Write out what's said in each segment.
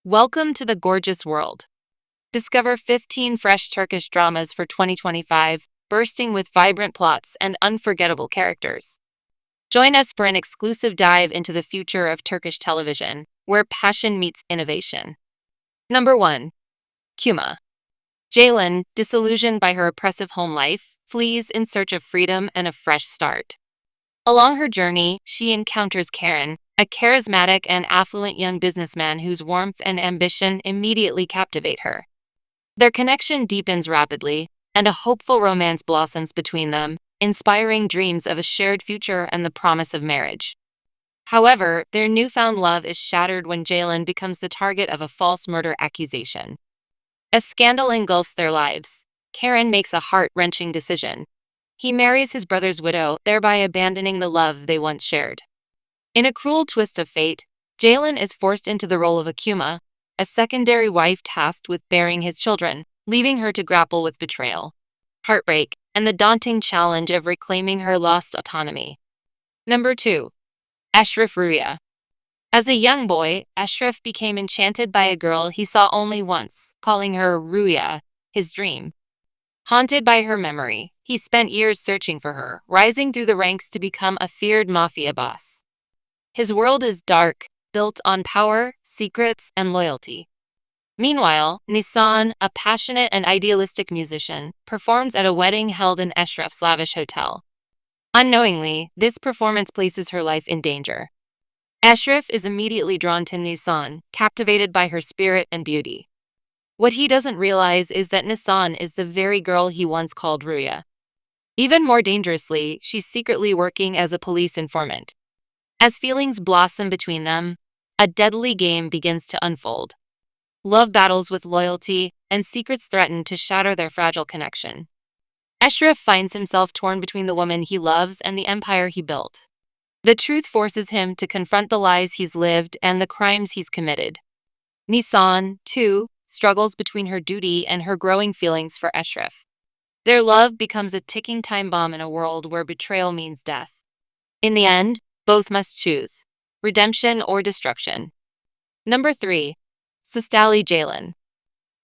Welcome to the gorgeous world. Discover 15 fresh Turkish dramas for 2025, bursting with vibrant plots and unforgettable characters. Join us for an exclusive dive into the future of Turkish television, where passion meets innovation. Number 1. Kuma. Jalen, disillusioned by her oppressive home life, flees in search of freedom and a fresh start. Along her journey, she encounters Karen, a charismatic and affluent young businessman whose warmth and ambition immediately captivate her. Their connection deepens rapidly, and a hopeful romance blossoms between them, inspiring dreams of a shared future and the promise of marriage. However, their newfound love is shattered when Jalen becomes the target of a false murder accusation. As scandal engulfs their lives, Karen makes a heart-wrenching decision. He marries his brother's widow, thereby abandoning the love they once shared. In a cruel twist of fate, Jalen is forced into the role of a Kuma, a secondary wife tasked with bearing his children, leaving her to grapple with betrayal, heartbreak, and the daunting challenge of reclaiming her lost autonomy. Number 2. Esref Ruya. As a young boy, Esref became enchanted by a girl he saw only once, calling her Ruya, his dream. Haunted by her memory, he spent years searching for her, rising through the ranks to become a feared mafia boss. His world is dark, built on power, secrets, and loyalty. Meanwhile, Nisan, a passionate and idealistic musician, performs at a wedding held in Esref's lavish hotel. Unknowingly, this performance places her life in danger. Esref is immediately drawn to Nisan, captivated by her spirit and beauty. What he doesn't realize is that Nisan is the very girl he once called Ruya. Even more dangerously, she's secretly working as a police informant. As feelings blossom between them, a deadly game begins to unfold. Love battles with loyalty, and secrets threaten to shatter their fragile connection. Esref finds himself torn between the woman he loves and the empire he built. The truth forces him to confront the lies he's lived and the crimes he's committed. Nisan, too, struggles between her duty and her growing feelings for Esref. Their love becomes a ticking time bomb in a world where betrayal means death. In the end, both must choose redemption or destruction. Number 3. Sistali Jalen.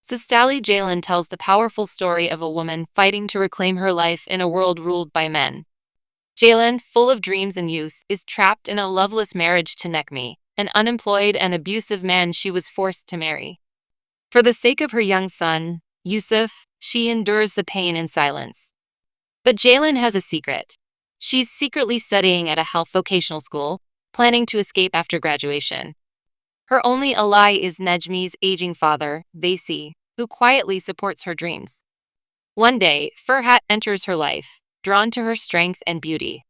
Sistali Jalen tells the powerful story of a woman fighting to reclaim her life in a world ruled by men. Jalen, full of dreams and youth, is trapped in a loveless marriage to Nekmi, an unemployed and abusive man she was forced to marry. For the sake of her young son, Yusuf, she endures the pain in silence. But Jalen has a secret. She's secretly studying at a health vocational school, planning to escape after graduation. Her only ally is Nejmi's aging father, Vesi, who quietly supports her dreams. One day, Ferhat enters her life, drawn to her strength and beauty.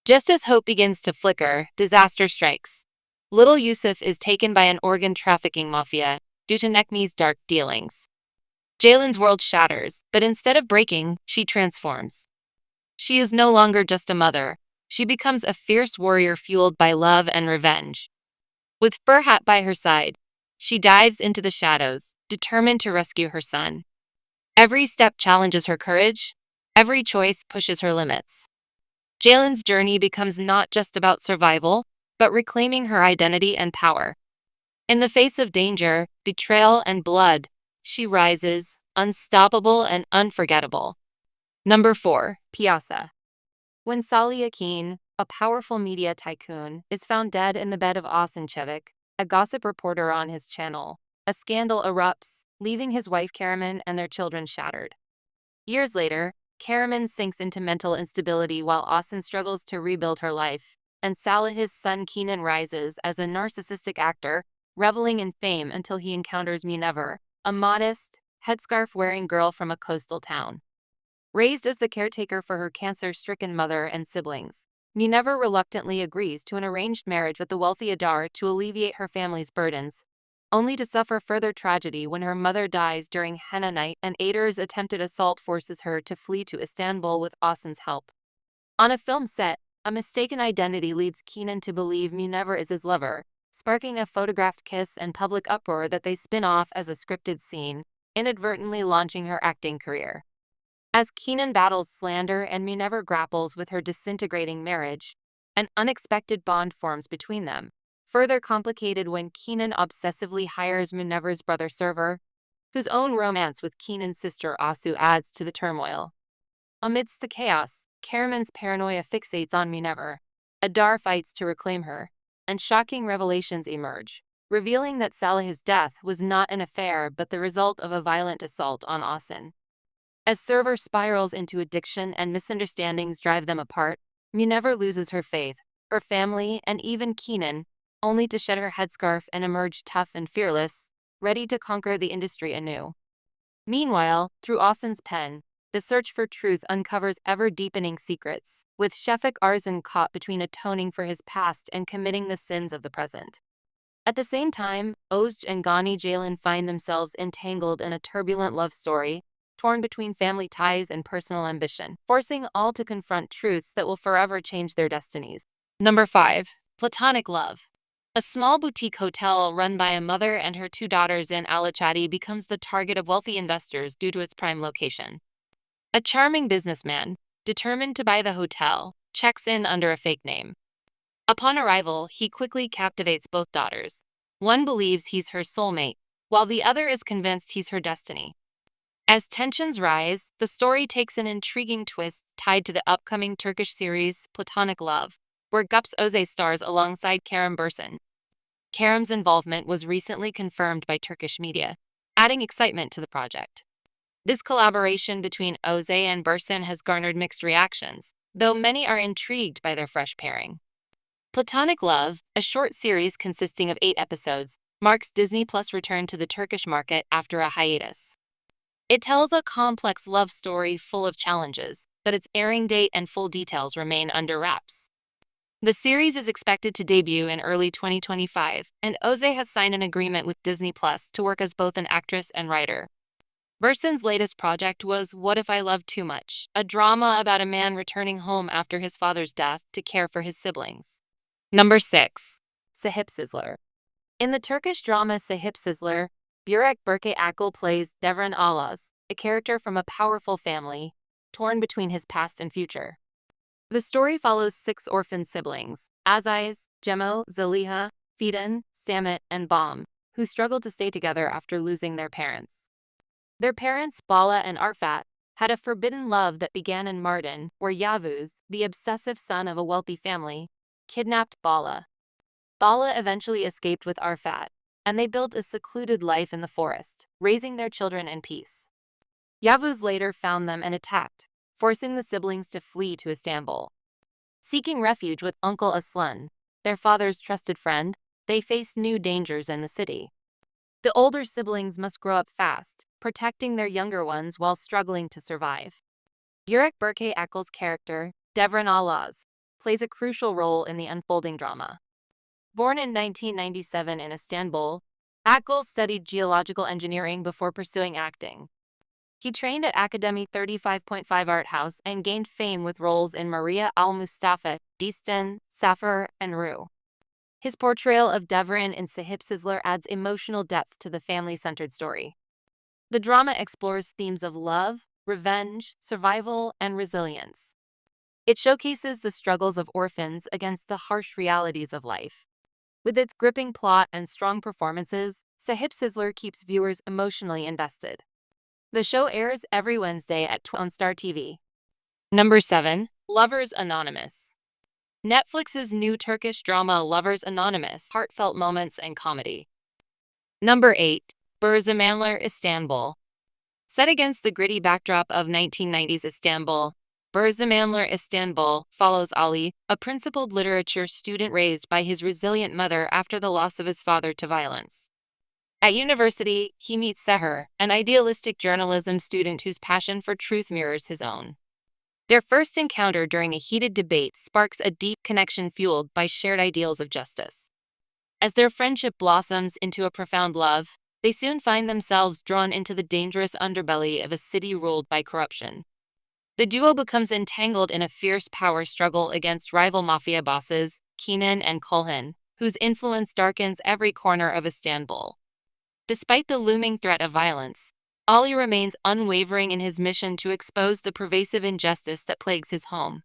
Just as hope begins to flicker, disaster strikes. Little Yusuf is taken by an organ trafficking mafia due to Nekmi's dark dealings. Jalen's world shatters, but instead of breaking, she transforms. She is no longer just a mother. She becomes a fierce warrior fueled by love and revenge. With Ferhat by her side, she dives into the shadows, determined to rescue her son. Every step challenges her courage. Every choice pushes her limits. Jalen's journey becomes not just about survival, but reclaiming her identity and power. In the face of danger, betrayal, and blood, she rises, unstoppable and unforgettable. Number 4. Piyasa. When Salih Akin, a powerful media tycoon, is found dead in the bed of Asen, a gossip reporter on his channel, a scandal erupts, leaving his wife Karaman and their children shattered. Years later, Karaman sinks into mental instability while Asen struggles to rebuild her life, and Salih's son Kenan rises as a narcissistic actor, reveling in fame until he encounters Munever, a modest, headscarf-wearing girl from a coastal town. Raised as the caretaker for her cancer-stricken mother and siblings, Munever reluctantly agrees to an arranged marriage with the wealthy Adar to alleviate her family's burdens, only to suffer further tragedy when her mother dies during henna night and Adar's attempted assault forces her to flee to Istanbul with Asen's help. On a film set, a mistaken identity leads Kenan to believe Munever is his lover, sparking a photographed kiss and public uproar that they spin off as a scripted scene, inadvertently launching her acting career. As Kenan battles slander and Munever grapples with her disintegrating marriage, an unexpected bond forms between them, further complicated when Kenan obsessively hires Munever's brother Server, whose own romance with Kenan's sister Asu adds to the turmoil. Amidst the chaos, Karaman's paranoia fixates on Munever. Adar fights to reclaim her, and shocking revelations emerge, revealing that Salih's death was not an affair but the result of a violent assault on Asen. As Server spirals into addiction and misunderstandings drive them apart, Munever loses her faith, her family, and even Kenan, only to shed her headscarf and emerge tough and fearless, ready to conquer the industry anew. Meanwhile, through Asen's pen, the search for truth uncovers ever-deepening secrets, with Shefik Arzan caught between atoning for his past and committing the sins of the present. At the same time, Ozj and Ghani Jalen find themselves entangled in a turbulent love story, torn between family ties and personal ambition, forcing all to confront truths that will forever change their destinies. Number 5. Platonic Love. A small boutique hotel run by a mother and her 2 daughters in Alachati becomes the target of wealthy investors due to its prime location. A charming businessman, determined to buy the hotel, checks in under a fake name. Upon arrival, he quickly captivates both daughters. One believes he's her soulmate, while the other is convinced he's her destiny. As tensions rise, the story takes an intriguing twist tied to the upcoming Turkish series Platonic Love, where Gups Oze stars alongside Kerem Bürsin. Kerem's involvement was recently confirmed by Turkish media, adding excitement to the project. This collaboration between Oze and Bürsin has garnered mixed reactions, though many are intrigued by their fresh pairing. Platonic Love, a short series consisting of 8 episodes, marks Disney Plus' return to the Turkish market after a hiatus. It tells a complex love story full of challenges, but its airing date and full details remain under wraps. The series is expected to debut in early 2025, and Oze has signed an agreement with Disney Plus to work as both an actress and writer. Bürsin's latest project was What If I Loved Too Much, a drama about a man returning home after his father's death to care for his siblings. Number 6. Sahipsizler. In the Turkish drama Sahipsizler, Burek Berke Akil plays Devran Alaz, a character from a powerful family, torn between his past and future. The story follows 6 orphan siblings, Aziz, Cemo, Zaliha, Fidan, Samet, and Bam, who struggle to stay together after losing their parents. Their parents, Bala and Arfat, had a forbidden love that began in Mardin, where Yavuz, the obsessive son of a wealthy family, kidnapped Bala. Bala eventually escaped with Arfat, and they built a secluded life in the forest, raising their children in peace. Yavuz later found them and attacked, forcing the siblings to flee to Istanbul. Seeking refuge with Uncle Aslan, their father's trusted friend, they face new dangers in the city. The older siblings must grow up fast, protecting their younger ones while struggling to survive. Burek Berke Akil's character, Devran Alaz, plays a crucial role in the unfolding drama. Born in 1997 in Istanbul, Akil studied geological engineering before pursuing acting. He trained at Academy 35.5 Art House and gained fame with roles in Maria Al-Mustafa, Destan, Safar, and Ru. His portrayal of Devran in Sahipsizler adds emotional depth to the family-centered story. The drama explores themes of love, revenge, survival, and resilience. It showcases the struggles of orphans against the harsh realities of life. With its gripping plot and strong performances, Sahipsizler keeps viewers emotionally invested. The show airs every Wednesday at 2 on Star TV. Number 7. Lovers Anonymous. Netflix's new Turkish drama Lovers Anonymous, heartfelt moments and comedy. Number 8. Berseranler Istanbul. Set against the gritty backdrop of 1990s Istanbul, Berseranler Istanbul follows Ali, a principled literature student raised by his resilient mother after the loss of his father to violence. At university, he meets Sehir, an idealistic journalism student whose passion for truth mirrors his own. Their first encounter during a heated debate sparks a deep connection fueled by shared ideals of justice. As their friendship blossoms into a profound love, they soon find themselves drawn into the dangerous underbelly of a city ruled by corruption. The duo becomes entangled in a fierce power struggle against rival mafia bosses, Kenan and Kulhan, whose influence darkens every corner of Istanbul. Despite the looming threat of violence, Ali remains unwavering in his mission to expose the pervasive injustice that plagues his home.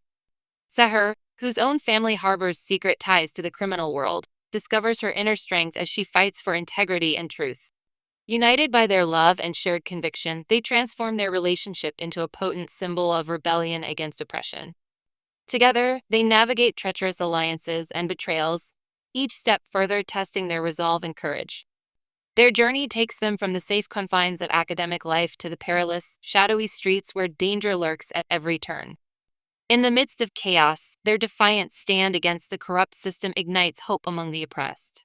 Sehir, whose own family harbors secret ties to the criminal world, discovers her inner strength as she fights for integrity and truth. United by their love and shared conviction, they transform their relationship into a potent symbol of rebellion against oppression. Together, they navigate treacherous alliances and betrayals, each step further testing their resolve and courage. Their journey takes them from the safe confines of academic life to the perilous, shadowy streets where danger lurks at every turn. In the midst of chaos, their defiant stand against the corrupt system ignites hope among the oppressed.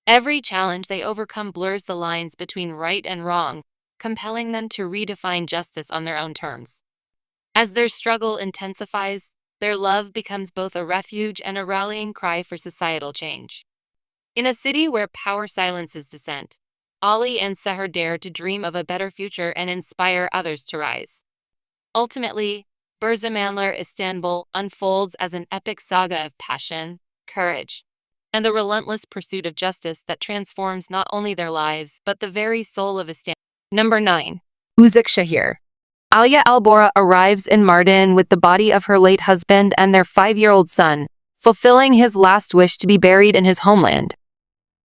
Every challenge they overcome blurs the lines between right and wrong, compelling them to redefine justice on their own terms. As their struggle intensifies, their love becomes both a refuge and a rallying cry for societal change. In a city where power silences dissent, Ali and Seher dare to dream of a better future and inspire others to rise. Ultimately, Berseranler Istanbul unfolds as an epic saga of passion, courage, and the relentless pursuit of justice that transforms not only their lives but the very soul of Istanbul. Number 9. Uzak Sehir. Alia Albora arrives in Mardin with the body of her late husband and their 5-year-old son, fulfilling his last wish to be buried in his homeland.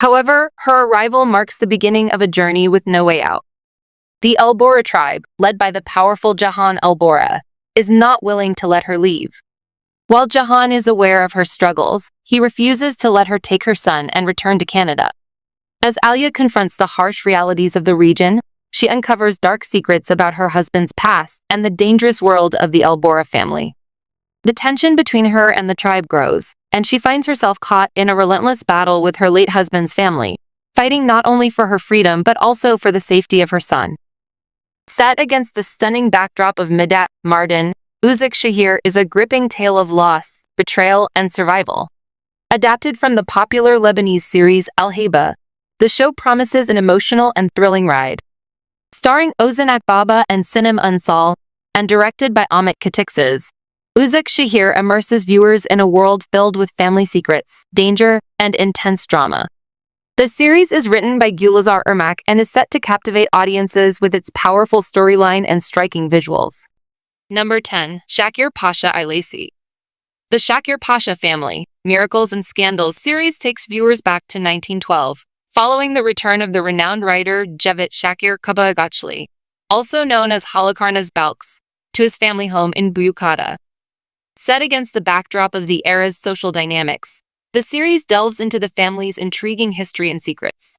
However, her arrival marks the beginning of a journey with no way out. The Albora tribe, led by the powerful Jahan Albora, is not willing to let her leave. While Jahan is aware of her struggles, he refuses to let her take her son and return to Canada. As Alia confronts the harsh realities of the region, she uncovers dark secrets about her husband's past and the dangerous world of the Albora family. The tension between her and the tribe grows, and she finds herself caught in a relentless battle with her late husband's family, fighting not only for her freedom but also for the safety of her son. Set against the stunning backdrop of Midat, Mardin, Uzak Sehir is a gripping tale of loss, betrayal, and survival. Adapted from the popular Lebanese series Al Heba, the show promises an emotional and thrilling ride. Starring Ozan Akbaba and Sinem Unsal, and directed by Ahmet Katixes, Uzak Sehir immerses viewers in a world filled with family secrets, danger, and intense drama. The series is written by Gulizar Irmak and is set to captivate audiences with its powerful storyline and striking visuals. Number 10. Shakir Pasha Ailesi. The Shakir Pasha family, Miracles and Scandals series takes viewers back to 1912, following the return of the renowned writer Cevdet Shakir Kabagachli, also known as Halikarnaz Balks, to his family home in Buyukada. Set against the backdrop of the era's social dynamics, the series delves into the family's intriguing history and secrets.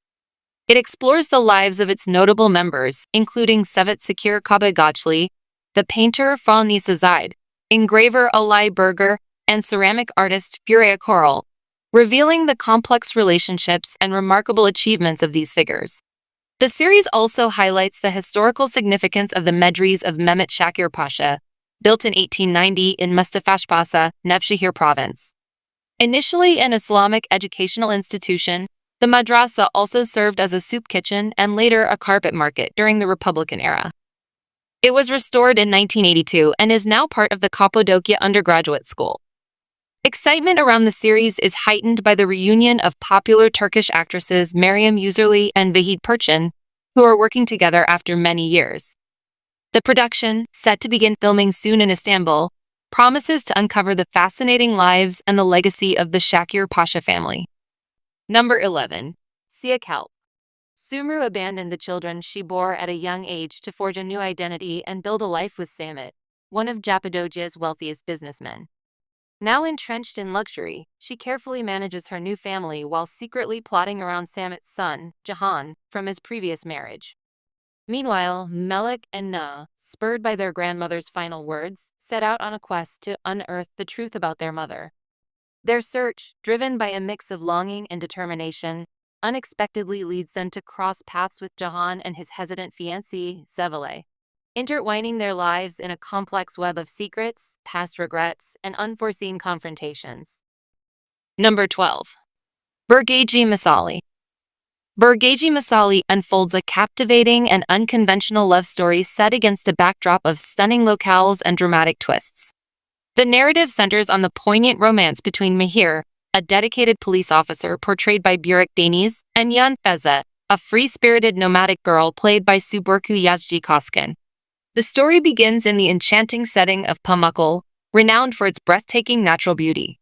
It explores the lives of its notable members, including Cevdet Shakir Kabagachli, the painter Falnisa Zaid, engraver Ali Berger, and ceramic artist Furia Koral, revealing the complex relationships and remarkable achievements of these figures. The series also highlights the historical significance of the Medrese of Mehmet Shakir Pasha, built in 1890 in Mustafashpasa, Nevşehir province. Initially an Islamic educational institution, the madrasa also served as a soup kitchen and later a carpet market during the Republican era. It was restored in 1982 and is now part of the Cappadocia Undergraduate School. Excitement around the series is heightened by the reunion of popular Turkish actresses Meryem Uzerli and Vahid Perçin, who are working together after many years. The production, set to begin filming soon in Istanbul, promises to uncover the fascinating lives and the legacy of the Shakir Pasha family. Number 11. Siyah Kalp. Sumru abandoned the children she bore at a young age to forge a new identity and build a life with Samet, one of Cappadocia's wealthiest businessmen. Now entrenched in luxury, she carefully manages her new family while secretly plotting around Samet's son, Jahan, from his previous marriage. Meanwhile, Melik and Na, spurred by their grandmother's final words, set out on a quest to unearth the truth about their mother. Their search, driven by a mix of longing and determination, unexpectedly leads them to cross paths with Jahan and his hesitant fiancée, Sevilay, intertwining their lives in a complex web of secrets, past regrets, and unforeseen confrontations. Number 12. Burggi Misali. Burggi Misali unfolds a captivating and unconventional love story set against a backdrop of stunning locales and dramatic twists. The narrative centers on the poignant romance between Mahir, a dedicated police officer portrayed by Burak Deniz, and Yan Feza, a free-spirited nomadic girl played by Suburku Yazgi Koskin. The story begins in the enchanting setting of Pamukkale, renowned for its breathtaking natural beauty.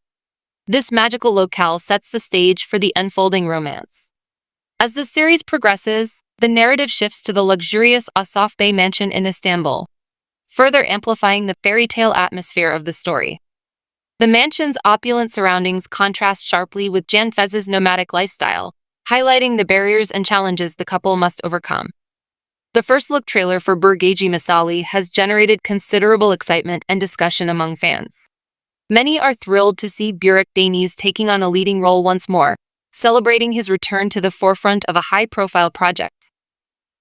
This magical locale sets the stage for the unfolding romance. As the series progresses, the narrative shifts to the luxurious Asaf Bey mansion in Istanbul, further amplifying the fairy tale atmosphere of the story. The mansion's opulent surroundings contrast sharply with Canfez's nomadic lifestyle, highlighting the barriers and challenges the couple must overcome. The first look trailer for Burggi Misali has generated considerable excitement and discussion among fans. Many are thrilled to see Burggi Deniz taking on a leading role once more, celebrating his return to the forefront of a high-profile project.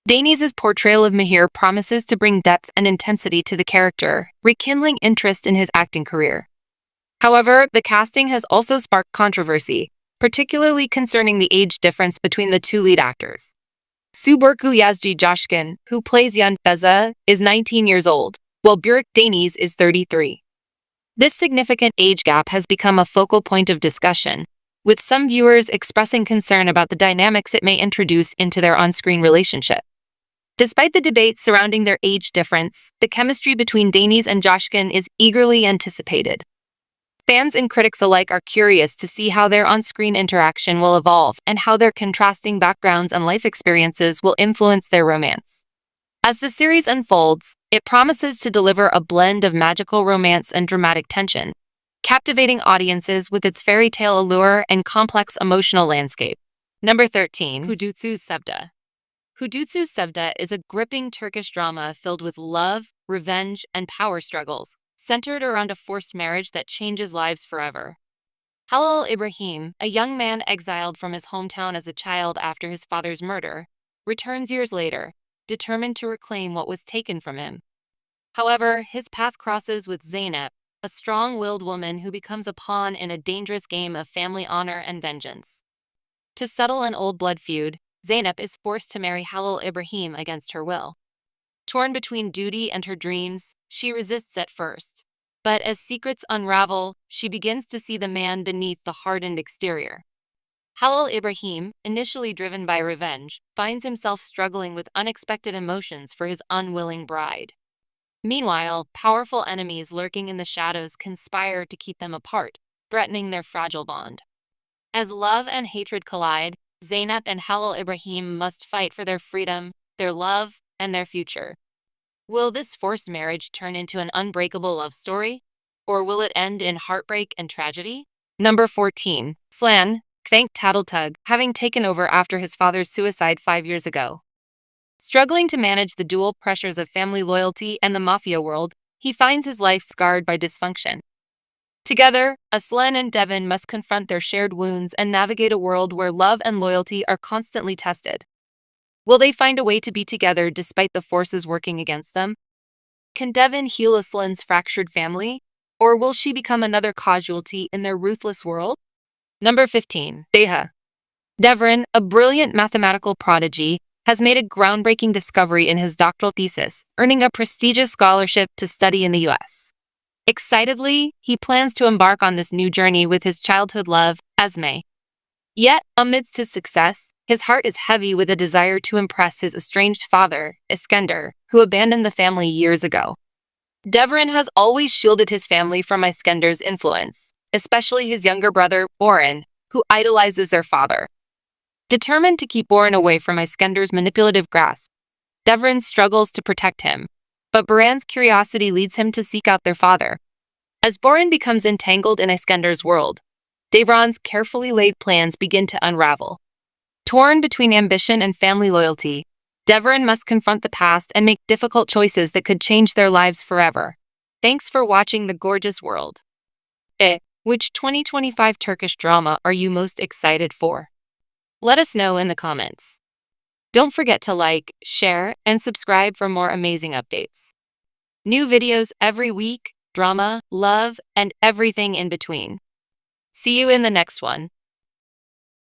Deniz's portrayal of Mahir promises to bring depth and intensity to the character, rekindling interest in his acting career. However, the casting has also sparked controversy, particularly concerning the age difference between the two lead actors. Suburku Yazgi Joshkin, who plays Canfez, is 19 years old, while Burggi Deniz is 33. This significant age gap has become a focal point of discussion, with some viewers expressing concern about the dynamics it may introduce into their on-screen relationship. Despite the debate surrounding their age difference, the chemistry between Deniz and Joshkin is eagerly anticipated. Fans and critics alike are curious to see how their on-screen interaction will evolve and how their contrasting backgrounds and life experiences will influence their romance. As the series unfolds, it promises to deliver a blend of magical romance and dramatic tension, captivating audiences with its fairy tale allure and complex emotional landscape. Number 13. Hudutsuz Sevda. Hudutsuz Sevda is a gripping Turkish drama filled with love, revenge, and power struggles, centered around a forced marriage that changes lives forever. Halil Ibrahim, a young man exiled from his hometown as a child after his father's murder, returns years later, determined to reclaim what was taken from him. However, his path crosses with Zeynep, a strong-willed woman who becomes a pawn in a dangerous game of family honor and vengeance. To settle an old blood feud, Zeynep is forced to marry Halil Ibrahim against her will. Torn between duty and her dreams, she resists at first. But as secrets unravel, she begins to see the man beneath the hardened exterior. Halil Ibrahim, initially driven by revenge, finds himself struggling with unexpected emotions for his unwilling bride. Meanwhile, powerful enemies lurking in the shadows conspire to keep them apart, threatening their fragile bond. As love and hatred collide, Zeynep and Halil Ibrahim must fight for their freedom, their love, and their future. Will this forced marriage turn into an unbreakable love story? Or will it end in heartbreak and tragedy? Number 14. Slan, Kvank Tattletug, having taken over after his father's suicide 5 years ago. Struggling to manage the dual pressures of family loyalty and the mafia world, he finds his life scarred by dysfunction. Together, Asen and Devon must confront their shared wounds and navigate a world where love and loyalty are constantly tested. Will they find a way to be together despite the forces working against them? Can Devon heal Aslan's fractured family? Or will she become another casualty in their ruthless world? Number 15. Deha. Devon, a brilliant mathematical prodigy, has made a groundbreaking discovery in his doctoral thesis, earning a prestigious scholarship to study in the US. Excitedly, he plans to embark on this new journey with his childhood love, Esme. Yet, amidst his success, his heart is heavy with a desire to impress his estranged father, Iskender, who abandoned the family years ago. Devon has always shielded his family from Iskender's influence, especially his younger brother, Boran, who idolizes their father. Determined to keep Boran away from Iskender's manipulative grasp, Devon struggles to protect him, but Boran's curiosity leads him to seek out their father. As Boran becomes entangled in Iskender's world, Devon's carefully laid plans begin to unravel. Torn between ambition and family loyalty, Devon must confront the past and make difficult choices that could change their lives forever. Thanks for watching The Gorgeous World. Which 2025 Turkish drama are you most excited for? Let us know in the comments. Don't forget to like, share, and subscribe for more amazing updates. New videos every week, drama, love, and everything in between. See you in the next one.